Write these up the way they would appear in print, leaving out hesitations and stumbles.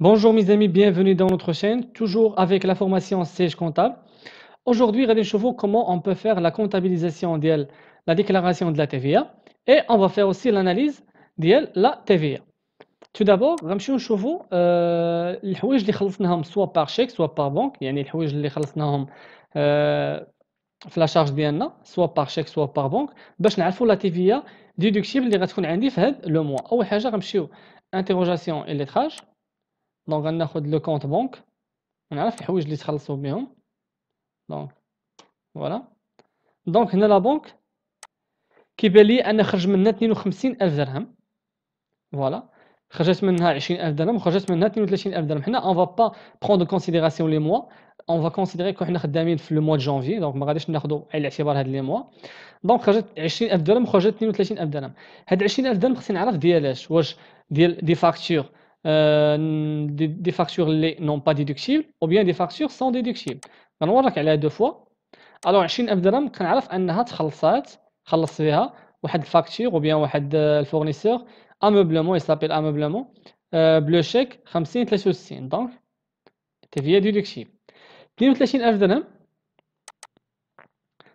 Bonjour mes amis, bienvenue dans notre chaîne, toujours avec la formation Sage Comptable. Aujourd'hui, غادي نشوفوا comment on peut faire la comptabilisation ديال la déclaration de la TVA et on va faire aussi l'analyse ديال la TVA. Tout d'abord, غنمشيو نشوفوا الحوايج اللي خلصناهم soit par chèque soit par banque، يعني الحوايج اللي خلصناهم في لا شارج ديالنا soit par chèque soit par banque باش نعرفوا la TVA déductible اللي غتكون عندي في هذا لو موا. أول حاجة غنمشيو interrogation et lettrage. دونك غناخد لو كونت بنك ونعرف الحوايج اللي تخلصوا بهم. دونك فوالا، دونك هنا لا بنك كيبان لي ان خرج منها 52000 درهم. فوالا، خرجت منها 20000 درهم وخرجت منها 32000 درهم. حنا اون فا با بروندر كونسيديراسيون لي موا، اون فا كونسيديري كو حنا خدامين في لو موا دو جانفي، دونك ما غاديش ناخذوا على الاعتبار هاد لي موا. دونك خرجت 20000 درهم وخرجت 32000 درهم. هاد 20000 درهم خصني نعرف ديالاش، واش ديال دي فاكتور دي فاكتور اللي نون با ديدكتيبل او بيان دي فاكتور سون ديدكتيبل. غنوريك عليها دو فوا. الوغ 20000 درهم كنعرف انها تخلصات، خلصت فيها واحد الفاكتور او بيان واحد الفورنيسور اموبلمون يسابيل اموبلمون بلو شيك 50 63. دونك تي فيا ديدكتيبل. 32000 درهم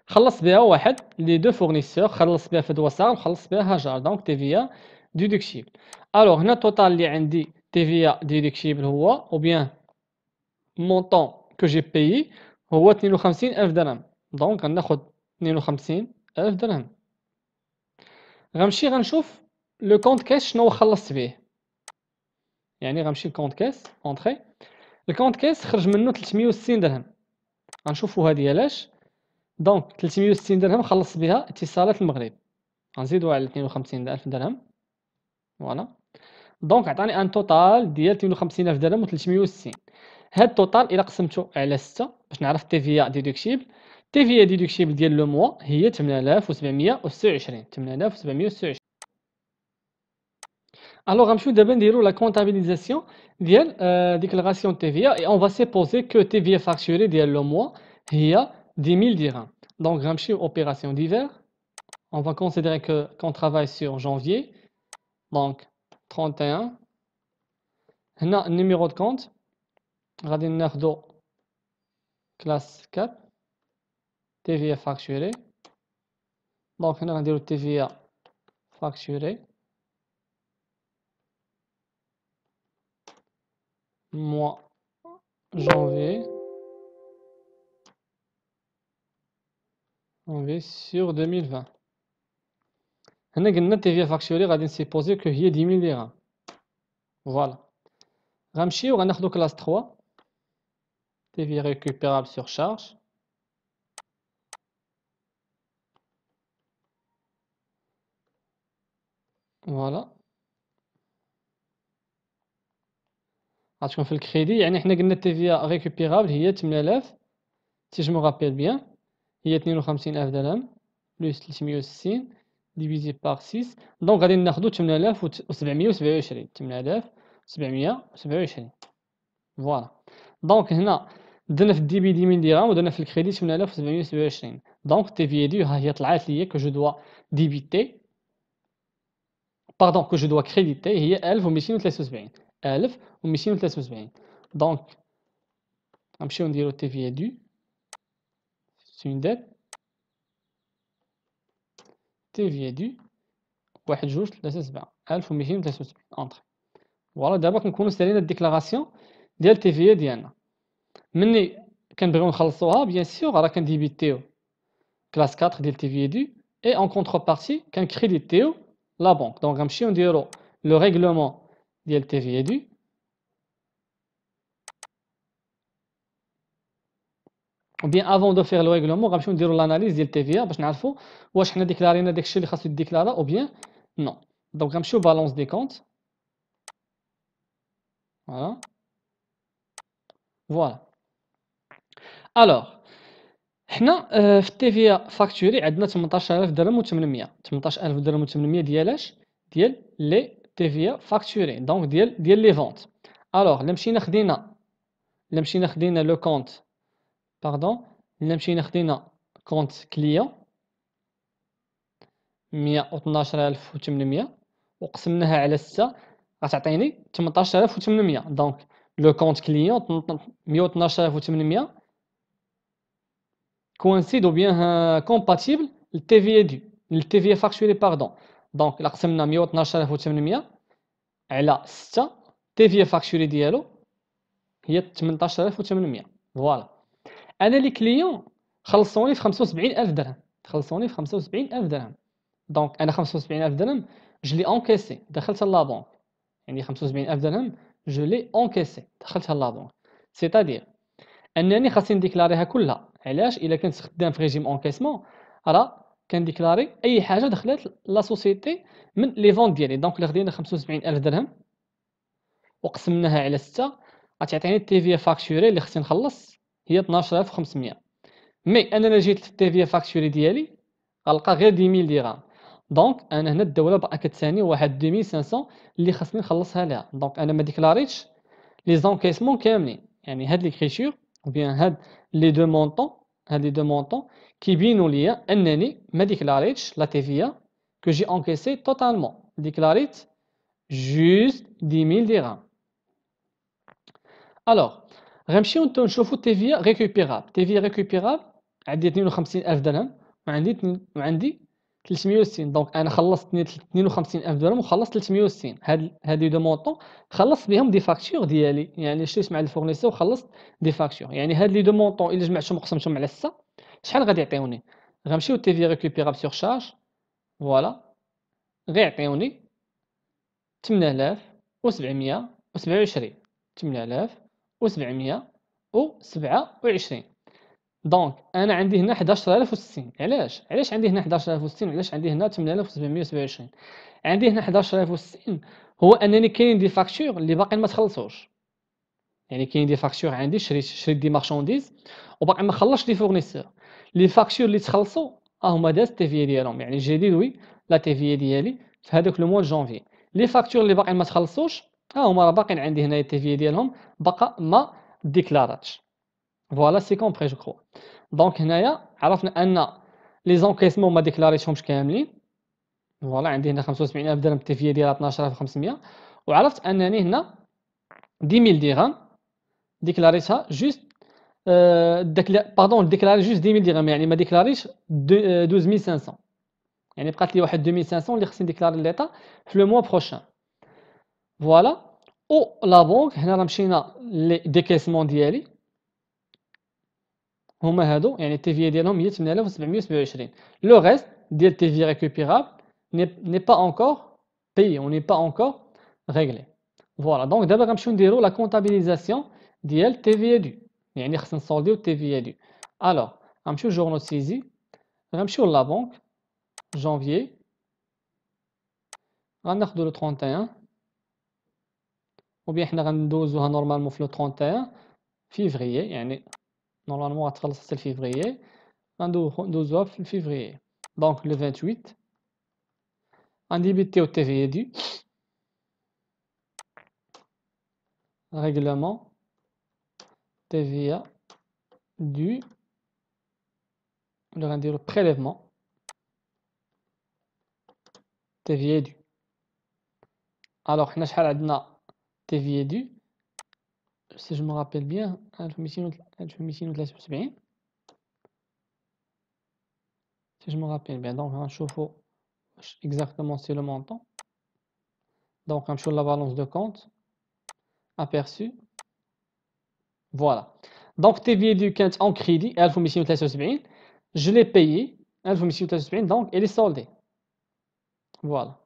خلص بها واحد لي دو فورنيسور، خلص بها فدوى صاغ وخلص بها هاجر، دونك تي فيا ديدكتيبل. الوغ هنا التوتال اللي عندي تي فيا ديدكتيبل هو او بيان مونطون كو جي بايي هو 52000 درهم. دونك غناخد 52000 درهم. غنمشي غنشوف لو كونت كاش شنو خلصت به، يعني غنمشي لكونت كاس اونطري. الكونت كاس خرج منه 360 درهم، غنشوفوا هادي علاش. دونك 360 درهم خلصت بها اتصالات المغرب، غنزيدو على 52000 درهم. فوالا، دونك عطاني ان توتال ديال 52000 درهم و360. هاد التوتال الى قسمته على 6 باش نعرف تي فيا ديدكتيبل. تي فيا ديدكتيبل ديال لو موا هي 8726. 8726. الوغ غنمشيو دابا نديرو لا كونطابيليزاسيون ديال ديكلاراسيون تي فيا اي اون فا سيبوزي كو تي فيا فاكتوري ديال لو موا هي 10000 درهم. دونك غنمشيو اوبيراسيون ديفير. On va considérer que qu'on travaille sur janvier. Donc 31. هنا النيميرو دو كونت غادي ناخدو كلاس 4 تي فيا فاكتوري. دونك هنا غنديرو تي فيا فاكتوري mois janvier sur 2020. هنا قلنا تي فيا فاكتوري غادي نسيبوزي كو هي 10000 درهم. فوالا، غنمشيو غناخدو كلاس 3 تي فيا récupérable sur charge. فوالا، غتكون في الكريدي، يعني حنا قلنا تي فيا ريكوبيرابل هي 8000 سي جو مو رابيل بيان، هي 52000 درهم بلس 360 ديفيزي بار 6. دونك غادي ناخدو 8727. 8727. فوالا، دونك هنا درنا في الديبي 10000 درهم ودرنا في الكريدي 8727. دونك تي في دو ها هي طلعت ليا كو جو دوا ديبيتي باردون كو جو دوا كريديتي هي 1273. 1273. دونك غنمشيو نديرو تي في دو سي اون ديت تي في دو 1237 1273 اونطري. فوالا، دابا كنكونو سالينا الديكلاراسيون ديال تي في ديالنا. مني كنبغيو نخلصوها بيان سور راه كنديبيتيو كلاس 4 ديال تي في دو اي اون كونتربارتي كنكريديتيو لا بنك. دونك غنمشيو نديرو لو ريغلومون ديال تي في دو ou bien avant de faire le règlement غنمشيو نديرو l'analyse ديال تي في باش نعرفوا واش حنا ديكلارينا داكشي اللي خاصو يديكلارا او بيان نو. دونك غنمشيو بالونس دي كونت. فوالا فوالا. الوغ حنا في التي في فاكتوري عندنا 18000 درهم و800. 18000 درهم و800 ديالاش؟ ديال لي تي في فاكتوري، دونك ديال لي فونت. الوغ الا مشينا خدينا لو كونت باردون، الا مشينا خدينا كونت كليون 112800 وقسمناها على 6 غتعطيني 18800. دونك le compte client 112800 coïncide ou bien compatible le TVA dû le TVA facturé pardon donc إلا قسمنا 112800 على 6 TVA facturé ديالو هي 18800 فوالا انا لي كليون خلصوني في 75000 درهم خلصوني في 75000 درهم دونك انا 75000 درهم جو لي انكيسي دخلتها لا بنك يعني 75000 درهم جو لي انكيسي دخلتها لا بنك سيتادير انني خاصني نديكلاريها كلها علاش الا كنت خدام في ريجيم انكيسمون راه كنديكلاري اي حاجه دخلت لا سوسيتي من لي فون ديالي دونك الا خدينا 75000 درهم وقسمناها على 6 غتعطيني التي في فاكتوري اللي خصني نخلص هي 12500 مي انا جيت في التي في فاكتوري ديالي غنلقى غير 10000 درهم دونك انا هنا الدوله باقا كتساني واحد 2500 اللي خصني نخلصها لها دونك انا ما ديكلاريتش لي زونكيسمون كاملين يعني هاد ليكريتور ou bien هاد لي دو مونطون هاد لي دو مونطون كيبينوا ليا انني ما ديكلاريتش لا تي في كو جي انكيسي توتالمون ديكلاريت جوست 10000 درهم الوغ غنمشيو نشوفو تي في ريكوبيرابل تي في ريكوبيرابل عندي 52000 درهم وعندي 360 دونك انا خلصت 52000 درهم وخلصت 360 هادي دو مونطون خلصت بهم دي فاكتور ديالي يعني شريت مع الفورنيسور وخلصت دي فاكتور يعني هاد لي دو مونطون الا جمعتهم وقسمتهم على 6 شحال غادي يعطيوني غنمشيو تي في ريكوبيرابل سور شارج فوالا غيعطيوني 8727 8727 دونك انا عندي هنا 11060 علاش عندي هنا 11060 علاش عندي هنا 8727 عندي هنا 11060 هو انني كاين دي فاكتور اللي باقي ما تخلصوش يعني كاين دي فاكتور عندي شريت دي مارشانديز وباقي ما خلصش لي فورنيسور لي فاكتور اللي تخلصوا هما داز تي في ديالهم يعني جديد وي لا تي في ديالي في هذاك لو موا جونفي لي فاكتور اللي باقي ما تخلصوش هما راه باقيين عندي هنا تي في ديالهم باقا ما ديكلاراتش فوالا سي كومبري جو كرو دونك هنايا عرفنا ان لي زونكيسمون ما ديكلاريتهمش كاملين فوالا عندي هنا 75000 درهم تي في ديالها 12500 وعرفت انني هنا 10000 درهم ديكلاريتها جوست باردون ديكلاري جوست 10000 درهم يعني ما ديكلاريش 12500 يعني بقات لي واحد 2500 اللي خصني ديكلاري ليطا في لو موا بروشان فوالا او لا بونك هنا راه مشينا لي ديكيسمون ديالي هما هادو يعني التي في ديالهم هي 8727 لو ريست ديال تي في ريكوبيرابل ني با انكور payé on n'est pas encore réglé فوالا دونك دابا غنمشيو نديرو لا كونطابيليزاسيون ديال تي في دو يعني خصنا نسولديو تي في دو الوغ غنمشيو جورنو سيزي غنمشيو لا بونك جانفيي غناخدو لو 31 ou bien حنا غندوزوها نورمالمون في لو 31 فيفريي يعني نورمالمون غتخلص حتى لفيفريي غندوزوها في فيفريي دونك لو 28 غنديبيتيو تي في دو règlement TVA du le غنديرو prélèvement TVA du alors حنا شحال عندنا TVA du si je me rappelle bien 1273 si je me rappelle bien donc غنشوفو exactement c'est le montant donc غنمشيو la balance de compte aperçu voilà donc TVA du كانت en crédit 1273 je l'ai payé 1273 donc elle est soldée voilà